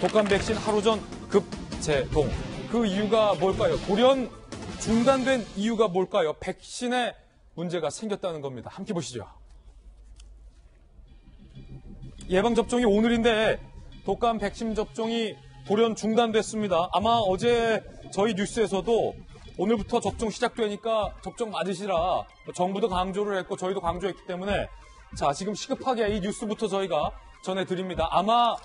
독감 백신 하루 전 급제동. 그 이유가 뭘까요? 돌연 중단된 이유가 뭘까요? 백신에 문제가 생겼다는 겁니다. 함께 보시죠. 예방접종이 오늘인데 독감 백신 접종이 돌연 중단됐습니다. 아마 어제 저희 뉴스에서도 오늘부터 접종 시작되니까 접종 맞으시라 정부도 강조를 했고 저희도 강조했기 때문에 자, 지금 시급하게 이 뉴스부터 저희가 전해드립니다. 아마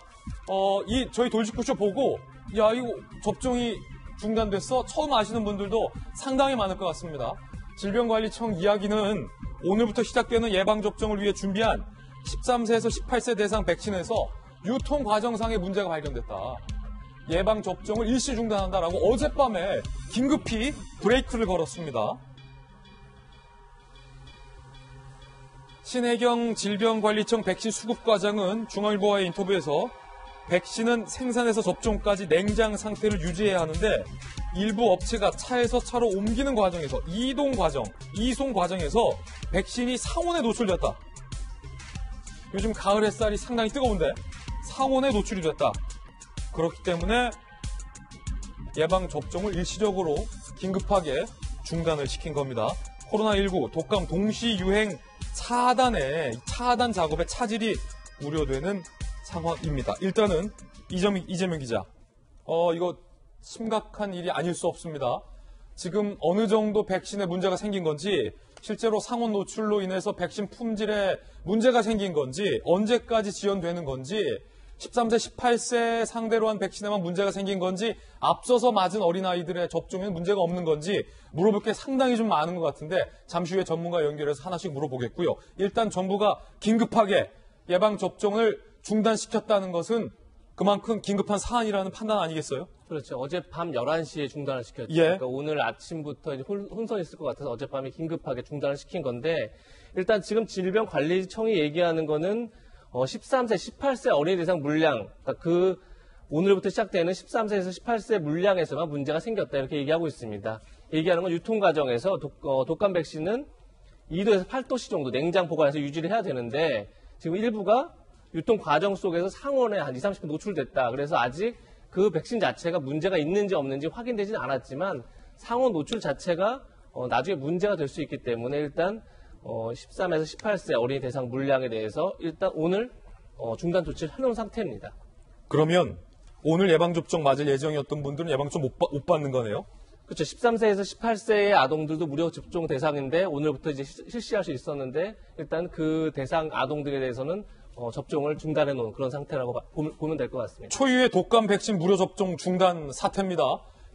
저희 돌직구쇼 보고 야, 이거 접종이 중단됐어? 처음 아시는 분들도 상당히 많을 것 같습니다. 질병관리청 이야기는 오늘부터 시작되는 예방접종을 위해 준비한 13세에서 18세 대상 백신에서 유통 과정상의 문제가 발견됐다. 예방접종을 일시 중단한다라고 어젯밤에 긴급히 브레이크를 걸었습니다. 신혜경 질병관리청 백신 수급과장은 중앙일보와의 인터뷰에서 백신은 생산에서 접종까지 냉장 상태를 유지해야 하는데 일부 업체가 차에서 차로 옮기는 과정에서 이송 과정에서 백신이 상온에 노출됐다. 요즘 가을 햇살이 상당히 뜨거운데 상온에 노출이 됐다. 그렇기 때문에 예방접종을 일시적으로 긴급하게 중단을 시킨 겁니다. 코로나19 독감 동시 유행 차단 작업에 차질이 우려되는 상황입니다. 일단은 이재명 기자, 이거 심각한 일이 아닐 수 없습니다. 지금 어느 정도 백신에 문제가 생긴 건지, 실제로 상온 노출로 인해서 백신 품질에 문제가 생긴 건지, 언제까지 지연되는 건지, 13세, 18세 상대로 한 백신에만 문제가 생긴 건지, 앞서서 맞은 어린아이들의 접종에는 문제가 없는 건지 물어볼 게 상당히 좀 많은 것 같은데 잠시 후에 전문가 연결해서 하나씩 물어보겠고요. 일단 정부가 긴급하게 예방접종을 중단시켰다는 것은 그만큼 긴급한 사안이라는 판단 아니겠어요? 그렇죠. 어젯밤 11시에 중단을 시켰죠. 예. 그러니까 오늘 아침부터 이제 혼선이 있을 것 같아서 어젯밤에 긴급하게 중단을 시킨 건데, 일단 지금 질병관리청이 얘기하는 거는 13세, 18세 어린이 대상 물량, 그러니까 오늘부터 시작되는 13세에서 18세 물량에서만 문제가 생겼다, 이렇게 얘기하고 있습니다. 얘기하는 건 유통 과정에서 독감 백신은 2도에서 8도씨 정도 냉장 보관해서 유지를 해야 되는데, 지금 일부가 유통 과정 속에서 상온에 한 20, 30분 노출됐다. 그래서 아직 그 백신 자체가 문제가 있는지 없는지 확인되지는 않았지만 상온 노출 자체가 나중에 문제가 될 수 있기 때문에 일단 13에서 18세 어린이 대상 물량에 대해서 일단 오늘 중단 조치를 해놓은 상태입니다. 그러면 오늘 예방접종 맞을 예정이었던 분들은 예방접종 못 받는 거네요? 그렇죠. 13세에서 18세의 아동들도 무료 접종 대상인데 오늘부터 이제 실시할 수 있었는데 일단 그 대상 아동들에 대해서는 접종을 중단해 놓은 그런 상태라고 보면 될 것 같습니다. 초유의 독감 백신 무료 접종 중단 사태입니다.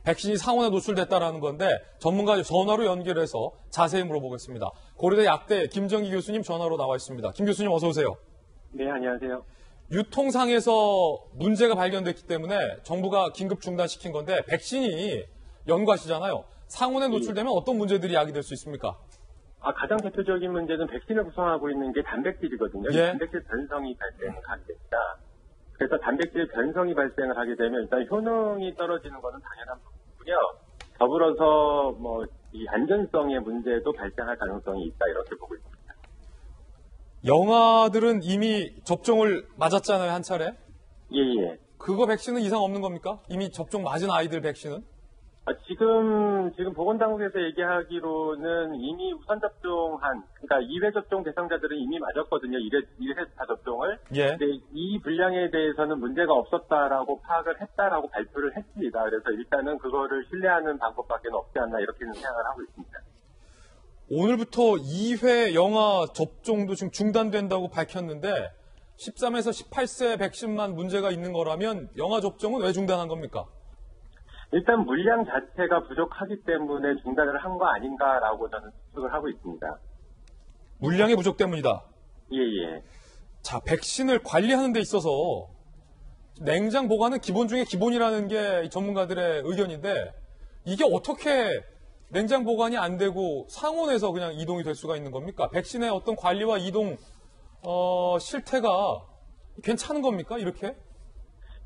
백신이 상온에 노출됐다라는 건데 전문가 전화로 연결해서 자세히 물어보겠습니다. 고려대 약대 김정기 교수님 전화로 나와 있습니다. 김 교수님 어서 오세요. 네, 안녕하세요. 유통상에서 문제가 발견됐기 때문에 정부가 긴급 중단시킨 건데 백신이 연과시잖아요. 상온에 노출되면 어떤 문제들이 야기될 수 있습니까? 가장 대표적인 문제는 백신을 구성하고 있는 게 단백질이거든요. 예. 단백질 변성이 발생을 하게 됩니다. 그래서 단백질 변성이 발생을 하게 되면 일단 효능이 떨어지는 것은 당연한 부분이고요. 더불어서 이 안전성의 문제도 발생할 가능성이 있다, 이렇게 보고 있습니다. 영아들은 이미 접종을 맞았잖아요, 한 차례. 예. 그거 백신은 이상 없는 겁니까? 이미 접종 맞은 아이들 백신은? 지금 보건당국에서 얘기하기로는 이미 우선 접종한, 그러니까 2회 접종 대상자들은 이미 맞았거든요. 1회 다 접종을. 예. 근데 이 분량에 대해서는 문제가 없었다라고 파악을 했다라고 발표를 했습니다. 그래서 일단은 그거를 신뢰하는 방법밖에 없지 않나, 이렇게는 생각을 하고 있습니다. 오늘부터 2회 영아 접종도 지금 중단된다고 밝혔는데 13에서 18세 백신만 문제가 있는 거라면 영아 접종은 왜 중단한 겁니까? 일단 물량 자체가 부족하기 때문에 중단을 한 거 아닌가라고 저는 추측을 하고 있습니다. 물량의 부족 때문이다. 예. 자, 백신을 관리하는 데 있어서 냉장 보관은 기본 중에 기본이라는 게 전문가들의 의견인데 이게 어떻게 냉장 보관이 안 되고 상온에서 그냥 이동이 될 수가 있는 겁니까? 백신의 어떤 관리와 이동 실태가 괜찮은 겁니까? 이렇게?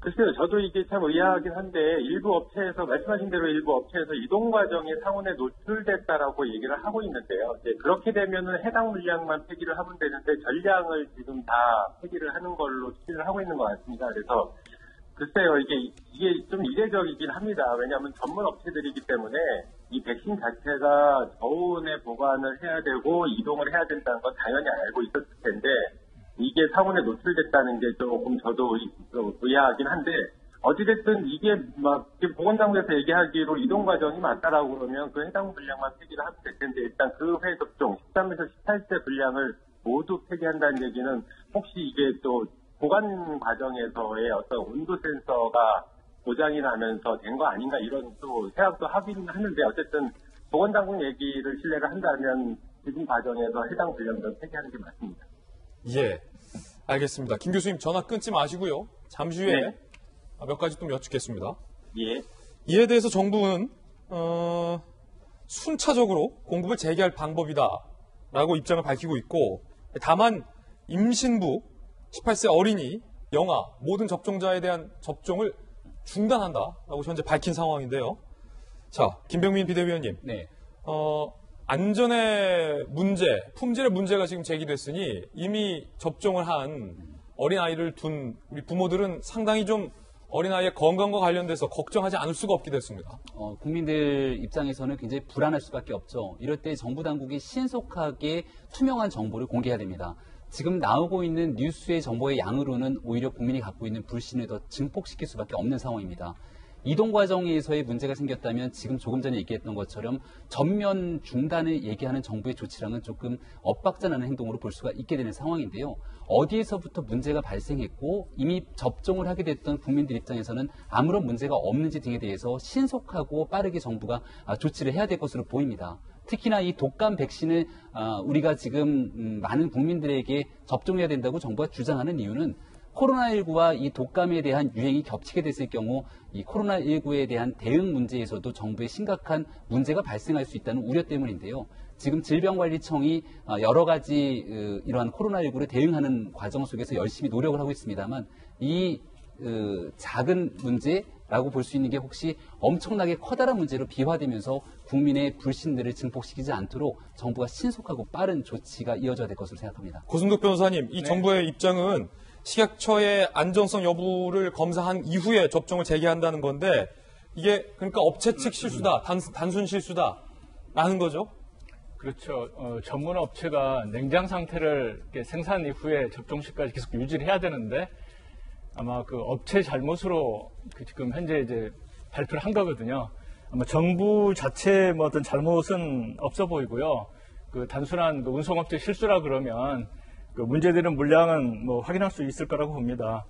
글쎄요, 저도 이게 참 의아하긴 한데 일부 업체에서 말씀하신 대로 일부 업체에서 이동 과정이 상온에 노출됐다라고 얘기를 하고 있는데요. 이제 그렇게 되면은 해당 물량만 폐기를 하면 되는데 전량을 지금 다 폐기를 하는 걸로 추진을 하고 있는 것 같습니다. 그래서 글쎄요, 이게 좀 이례적이긴 합니다. 왜냐하면 전문 업체들이기 때문에 이 백신 자체가 저온에 보관을 해야 되고 이동을 해야 된다는 건 당연히 알고 있었을 텐데 이게 상온에 노출됐다는 게 조금 저도 좀 의아하긴 한데 어찌됐든 이게 막 보건당국에서 얘기하기로 이동 과정이 맞다라고 그러면 그 해당 분량만 폐기를 하면 될 텐데 일단 그 회 접종 13에서 18세 분량을 모두 폐기한다는 얘기는 혹시 이게 또 보관 과정에서의 어떤 온도 센서가 고장이 나면서 된 거 아닌가 이런 또 생각도 하긴 하는데 어쨌든 보건당국 얘기를 신뢰를 한다면 지금 과정에서 해당 분량을 폐기하는 게 맞습니다. 예, 알겠습니다. 김 교수님 전화 끊지 마시고요. 잠시 후에 네. 몇 가지 또 여쭙겠습니다. 예. 이에 대해서 정부는 순차적으로 공급을 재개할 방법이다라고 입장을 밝히고 있고 다만 임신부, 18세 어린이, 영아 모든 접종자에 대한 접종을 중단한다라고 현재 밝힌 상황인데요. 자, 김병민 비대위원님. 네. 안전의 문제, 품질의 문제가 지금 제기됐으니 이미 접종을 한 어린아이를 둔 우리 부모들은 상당히 좀 어린아이의 건강과 관련돼서 걱정하지 않을 수가 없게 됐습니다. 국민들 입장에서는 굉장히 불안할 수밖에 없죠. 이럴 때 정부 당국이 신속하게 투명한 정보를 공개해야 됩니다. 지금 나오고 있는 뉴스의 정보의 양으로는 오히려 국민이 갖고 있는 불신을 더 증폭시킬 수밖에 없는 상황입니다. 이동 과정에서의 문제가 생겼다면 지금 조금 전에 얘기했던 것처럼 전면 중단을 얘기하는 정부의 조치랑은 조금 엇박자나는 행동으로 볼 수가 있게 되는 상황인데요. 어디에서부터 문제가 발생했고 이미 접종을 하게 됐던 국민들 입장에서는 아무런 문제가 없는지 등에 대해서 신속하고 빠르게 정부가 조치를 해야 될 것으로 보입니다. 특히나 이 독감 백신을 우리가 지금 많은 국민들에게 접종해야 된다고 정부가 주장하는 이유는 코로나19와 이 독감에 대한 유행이 겹치게 됐을 경우 이 코로나19에 대한 대응 문제에서도 정부에 심각한 문제가 발생할 수 있다는 우려 때문인데요. 지금 질병관리청이 여러 가지 이러한 코로나19를 대응하는 과정 속에서 열심히 노력을 하고 있습니다만 이 작은 문제라고 볼 수 있는 게 혹시 엄청나게 커다란 문제로 비화되면서 국민의 불신들을 증폭시키지 않도록 정부가 신속하고 빠른 조치가 이어져야 될 것으로 생각합니다. 고승덕 변호사님, 이 정부의 입장은 식약처의 안전성 여부를 검사한 이후에 접종을 재개한다는 건데 이게 그러니까 업체 측 실수다, 단순 실수다라는 거죠? 그렇죠. 전문 업체가 냉장 상태를 이렇게 생산 이후에 접종 시까지 계속 유지를 해야 되는데 아마 그 업체 잘못으로 지금 현재 이제 발표를 한 거거든요. 아마 정부 자체 뭐 어떤 잘못은 없어 보이고요. 그 단순한 그 운송업체 실수라 그러면 그 문제되는 물량은 뭐 확인할 수 있을 거라고 봅니다.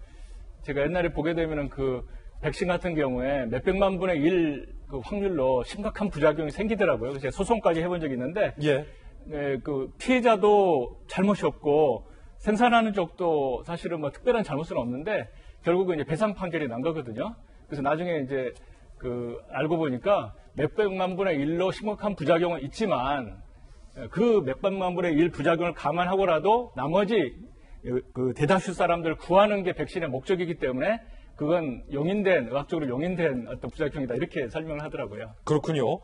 제가 옛날에 보게 되면은 그 백신 같은 경우에 몇백만 분의 1 그 확률로 심각한 부작용이 생기더라고요. 그래서 제가 소송까지 해본 적이 있는데, 예. 네, 그 피해자도 잘못이 없고 생산하는 쪽도 사실은 뭐 특별한 잘못은 없는데 결국은 이제 배상 판결이 난 거거든요. 그래서 나중에 이제 그 알고 보니까 몇백만 분의 1로 심각한 부작용은 있지만 그 몇백만 분의 1 부작용을 감안하고라도 나머지 그 대다수 사람들 구하는 게 백신의 목적이기 때문에 그건 의학적으로 용인된 어떤 부작용이다 이렇게 설명을 하더라고요. 그렇군요.